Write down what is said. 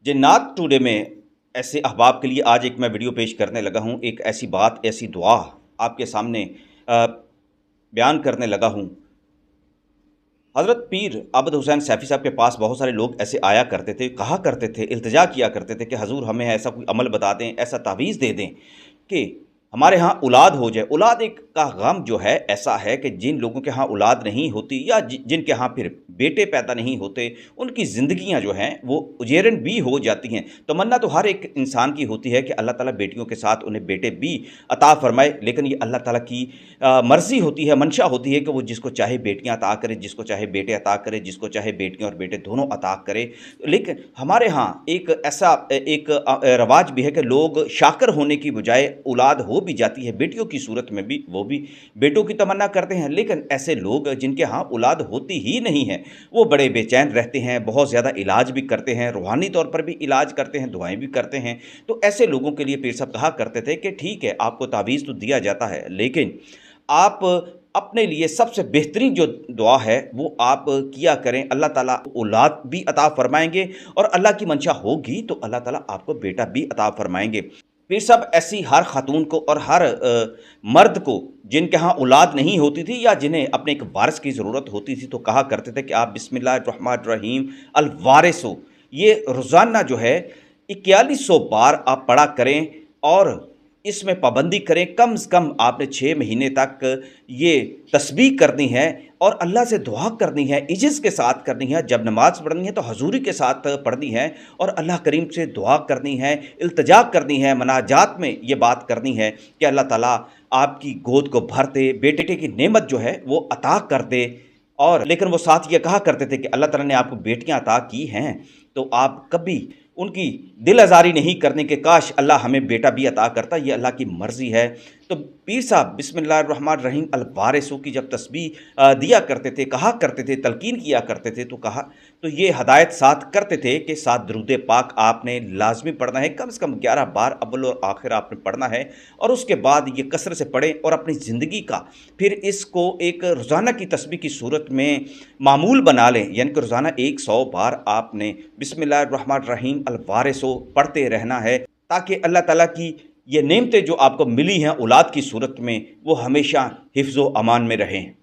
जन्नत टुडे में ऐसे अहबाब के लिए आज एक मैं वीडियो पेश करने लगा हूँ। एक ऐसी बात, ऐसी दुआ आपके सामने बयान करने लगा हूँ। हज़रत पीर आबद हुसैन सैफ़ी साहब के पास बहुत सारे लोग ऐसे आया करते थे, कहा करते थे, इल्तिजा किया करते थे कि हजूर हमें ऐसा कोई अमल बता दें, ऐसा तावीज़ दे दें कि हमारे यहाँ औलाद हो जाए। औलाद एक का गम जो है ऐसा है कि जिन लोगों के यहाँ औलाद नहीं होती या जिनके यहाँ फिर बेटे पैदा नहीं होते, उनकी ज़िंदगियाँ जो हैं वो उजेरन भी हो जाती हैं। तमन्ना तो हर एक इंसान की होती है कि अल्लाह ताला बेटियों के साथ उन्हें बेटे भी अता फ़रमाए, लेकिन ये अल्लाह ताला की मर्ज़ी होती है, मंशा होती है कि वो जिसको चाहे बेटियाँ अता करे, जिसको चाहे बेटे अता करे, जिसको चाहे बेटियाँ और बेटे दोनों अता करे। लेकिन हमारे यहाँ एक ऐसा एक रवाज भी है कि लोग शाकर होने की बजाय औलाद हो भी जाती है, बेटियों की सूरत में भी वो भी बेटों की तमन्ना करते हैं। लेकिन ऐसे लोग जिनके यहाँ औलाद होती ही नहीं है, वो बड़े बेचैन रहते हैं, बहुत ज़्यादा इलाज भी करते हैं, रूहानी तौर पर भी इलाज करते हैं, दुआएं भी करते हैं। तो ऐसे लोगों के लिए पीर साहब कहा करते थे कि ठीक है, आपको तावीज़ तो दिया जाता है, लेकिन आप अपने लिए सबसे बेहतरीन जो दुआ है वो आप किया करें। अल्लाह ताला औलाद भी अता फरमाएंगे और अल्लाह की मंशा होगी तो अल्लाह ताला आपको बेटा भी अता फरमाएंगे। पीर साहब ऐसी हर खातून को और हर मर्द को जिनके यहाँ औलाद नहीं होती थी या जिन्हें अपने एक वारिस की ज़रूरत होती थी तो कहा करते थे कि आप बिस्मिल्लाहिर्रहमानिर्रहीम अल वारिसो, ये रोज़ाना जो है 4100 बार आप पढ़ा करें और इसमें पाबंदी करें। कम से कम आपने 6 महीने तक ये तस्बीह करनी है और अल्लाह से दुआ करनी है, इज्ज़त के साथ करनी है। जब नमाज़ पढ़नी है तो हजूरी के साथ पढ़नी है और अल्लाह करीम से दुआ करनी है, इल्तिजा करनी है, मनाजात में ये बात करनी है कि अल्लाह ताला आपकी गोद को भर दे, बेटे की नेमत जो है वो अता कर दे। और लेकिन वो साथ ये कहा करते थे कि अल्लाह ताला ने आपको बेटियां अता की हैं तो आप कभी उनकी दिल आज़ारी नहीं करने के काश अल्लाह हमें बेटा भी अता करता, ये अल्लाह की मर्ज़ी है। तो पीर साहब बिस्मिल्लाहिर्रहमानिर्रहीम अल वारिसो की जब तस्बीह दिया करते थे, कहा करते थे, तलकीन किया करते थे तो ये हदायत साथ करते थे कि साथ दरूद पाक आपने लाजमी पढ़ना है, कम से कम 11 बार अव्वल और आखिर आपने पढ़ना है और उसके बाद ये कसरत से पढ़ें और अपनी ज़िंदगी का फिर इसको एक रोज़ाना की तस्बीह की सूरत में मामूल बना लें। यानी कि रोज़ाना 100 बार आपने बिस्मिल्लाहिर्रहमानिर्रहीम अल वारिसो पढ़ते रहना है ताकि अल्लाह ताला की ये नेमतें जो आपको मिली हैं औलाद की सूरत में वो हमेशा हिफ्ज़ व अमान में रहें।